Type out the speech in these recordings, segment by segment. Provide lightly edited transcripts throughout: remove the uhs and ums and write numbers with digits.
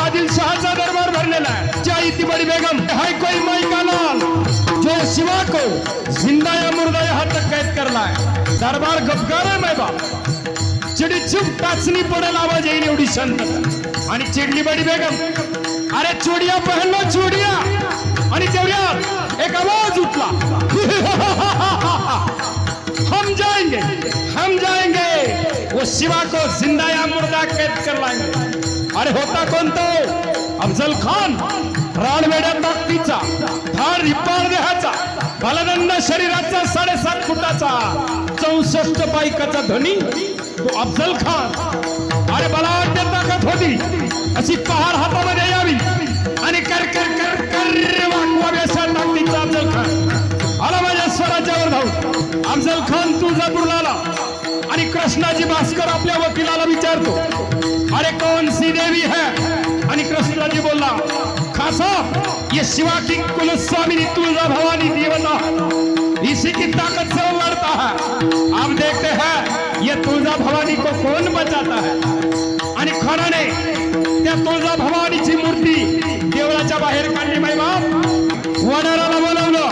आदिलशाहचा दरबार भरलेला है। क्या इतनी बड़ी बेगम है कोई माई का लाल जो शिवा को जिंदा या मुर्दा यहाँ तक कैद कर ला है। दरबार गपकार है मैं बाप चिडी चुप टाचनी पडेल आवाज येईल एवढी शांतता आणि चिडली बडी बेगम अरे चूड़िया पहन लो चूड़िया आणि तेवढ्यात एक आवाज उठला हम जाएंगे वो शिवा को जिंदा या मुर्दा कैद कर लाएंगे। अरे होता कौन तो अफजल खान रानवेड्या ताकदीचा धार रिपाळ देहाचा बलदंड शरीराचा 7.5 फुटाचा 64 बायकाचा धनी तो अफजल खान। अरे बलाढ्य ताकद होती अशी पहाड हातामध्ये यावी आणि कर कर कर कर वाकवावी अशा ताकदीचा अफजल खान आला माझ्या स्वराज्यावर धावून। अफजल खान तुळजापूरला आला आणि कृष्णाजी भास्कर आपल्या वकिलाला विचारतो अरे कौन सी देवी है आणि कृष्णाजी बोलला खासा ये शिवा की कुलस्वामिनी तुलजा भवानी देवता इसी की ताकत से वो लड़ता है। अब देखते हैं ये तुलजा भवानी को कौन बचाता है। आणि खानाने त्या तुळजा भवानीची मूर्ती देवळाच्या बाहेर काढली। माय बाप वडाराला बोलवलं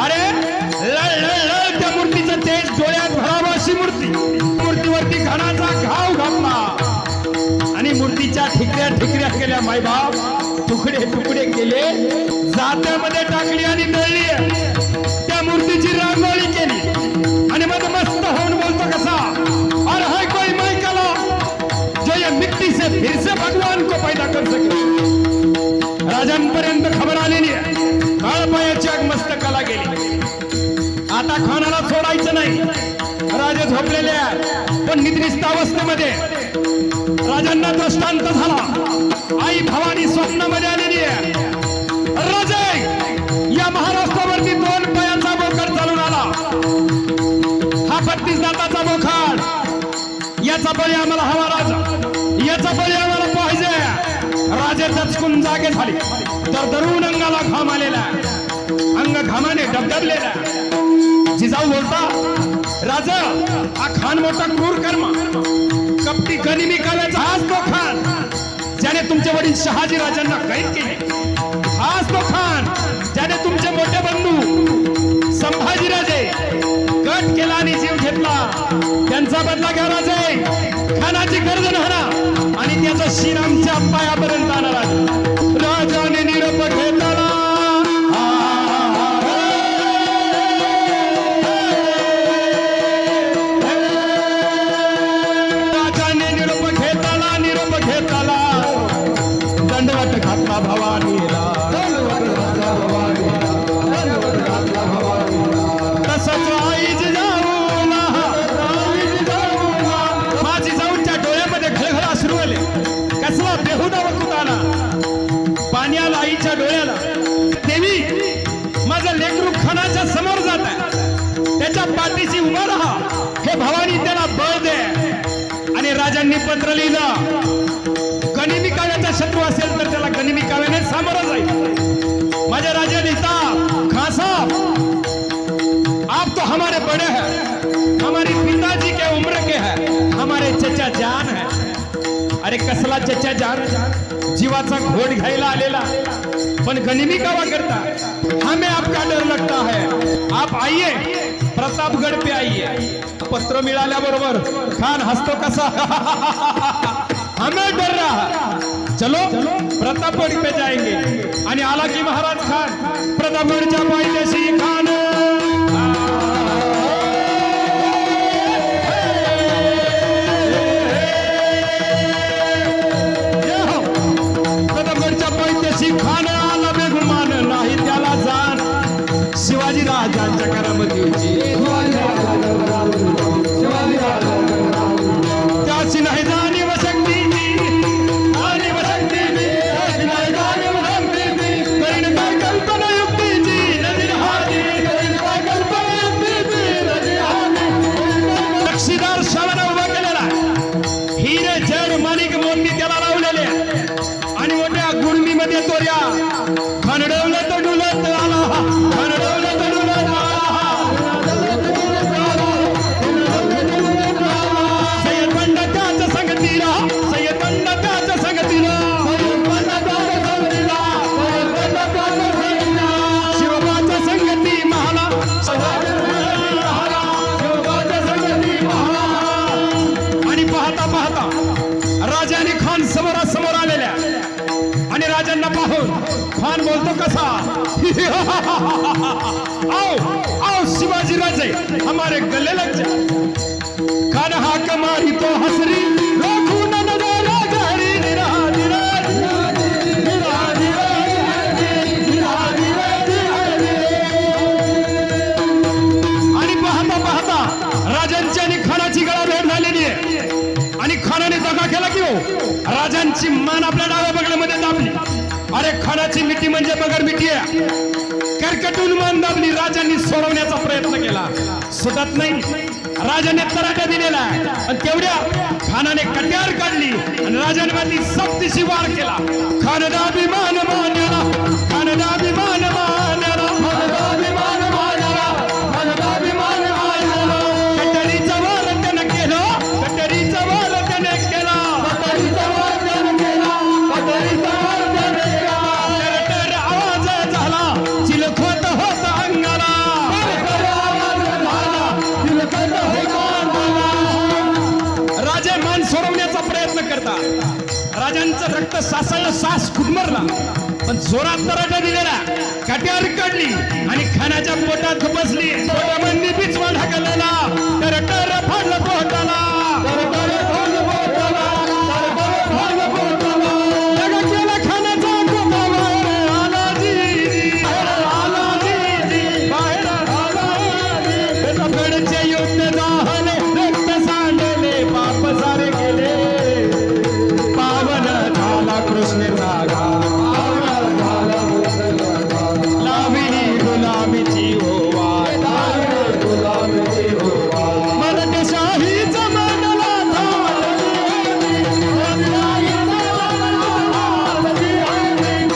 अरे लळ लळ लळ त्या मूर्तीचं तेज डोळ्यात भरावं अशी मूर्तीवरती घणाचा घाव घातला आणि मूर्तीच्या ठिकऱ्या केल्या। माय बाप तुकडे केले जात्यामध्ये टाकली आणि दळली त्या मूर्तीची रांगोळी केली आणि मग मस्त होऊन बोलतो कसा और है कोई माइकला जो ये मिट्टी से फिर से भगवान को पैदा कर सके। राजांपर्यंत खबर आलेली आहे काळपायाची आग मस्तकाला गेली। आता खानाला सोडायचं नाही राजे झोपलेले आहेत पण निद्रिस्त अवस्थेमध्ये राजांना दृष्टांत झाला। आई भवानी स्वप्नामध्ये आलेली आहे राजे या महाराष्ट्रावरती 2 पायाचा बोकड चालून आला हा 32 दाताचा बोकड याचा बळी आम्हाला हवा राजा याचा बळी आम्हाला पाहिजे। राजे दचकून जागे झाले दरदरून अंगाला घाम आलेला अंग घामाने डबडबलेला। जिजाऊ बोलता राजा हा खान मोठा क्रूर कर्म कपटी गनिमी काव्याचा हाच तो खान ज्याने तुमचे वडील शहाजी राजांना कैद केले। हाच तो खान ज्याने तुमचे मोठे बंधू संभाजी राजे कट केला आणि जीव घेतला। त्यांचा बदला घ्या राजे खानाची गर्दन हाणा आणि त्याचा शिर आमच्या पायापर्यंत आणा। राजाने निरोप घेतला दंडवत घातला भवानीला तसंच आई जिजाऊला माझी जाऊच्या डोळ्यामध्ये घळघळ अश्रू आले। कसला बेहुदा वकूत आला पाणी आला आईच्या डोळ्याला। देवी माझं लेकरू खानाच्या समोर जात आहे त्याच्या पाठीशी उभा राहा हे भवानी त्याला बळ दे। आणि राजांनी पत्र लिहिलं गनिमी काव्याचा शत्रू असेल तर त्याला गनिमी काव्याने सामोरं जाईल। माझे राजा लिहिता खान साहब आप तो हमारे बड़े हैं हमारी पिताजी के उम्र के हैं हमारे चचा जान है। अरे कसला चचा जान जीवाचा घोट घ्यायला आलेला पण गनिमी कावा करता हमें आपका डर लगता है। आप आइए प्रतापगढ़ पे आइए। पत्र मिळाल्याबरोबर खान हसतो कसा हमें डर रहा है चलो प्रतापगढ़ पे जाएंगे। आणि आला की महाराज खान प्रतापगढ़च्या पायथ्याशी खान प्रतापगढ़च्या पायथ्याशी खान आला बेगुमान नाही त्याला जाण शिवाजी राजांच्या करामतीची त्याची नाही जाणीव शक्ती कल्पना युक्तीची नवीन हाती पाहून खान बोलतो कसा आओ आओ शिवाजी राजे हमारे गले लग जाए खान हाक मारी तो हसरी रोकू न नजारा गहरी निरा निरा आणि पाहता पाहता राजांची आणि खानाची गळा भेट झालेली आहे आणि खानाने दगा केला की हो राजांची मान आपल्या डाव्या बगलामध्ये दाबली अरे खानाची मिठी म्हणजे बगर मिठी आहे करकटून मान दाबली राजांनी सोडवण्याचा प्रयत्न केला सुटत नाही राजाने तराटा दिलेला आहे आणि तेवढ्या खानाने कट्यार काढली आणि राजाने मध्ये सक्तीशी वार केला खानदा अभिमान मानला खानदा अभिमान मानला खानदा अभिमान मानला खानदा अभिमान मानला कटरीचा वार त्याने केलं कटरीचा वार त्याने केला कटरीचा वार त्याने केला कटरीचा वार त्याने केला तर आवाज झाला चिलखत होत अंगाला राजे मान सोडवण्याचा प्रयत्न करतात राजांचं रक्त सासळलं सास खुदमरला पण जोरात तराटा दिलेला कट्यार काढली आणि खानाच्या पोटात बसली पोटामध्ये बिचवा ढकललेला तर फाडलं पोटाला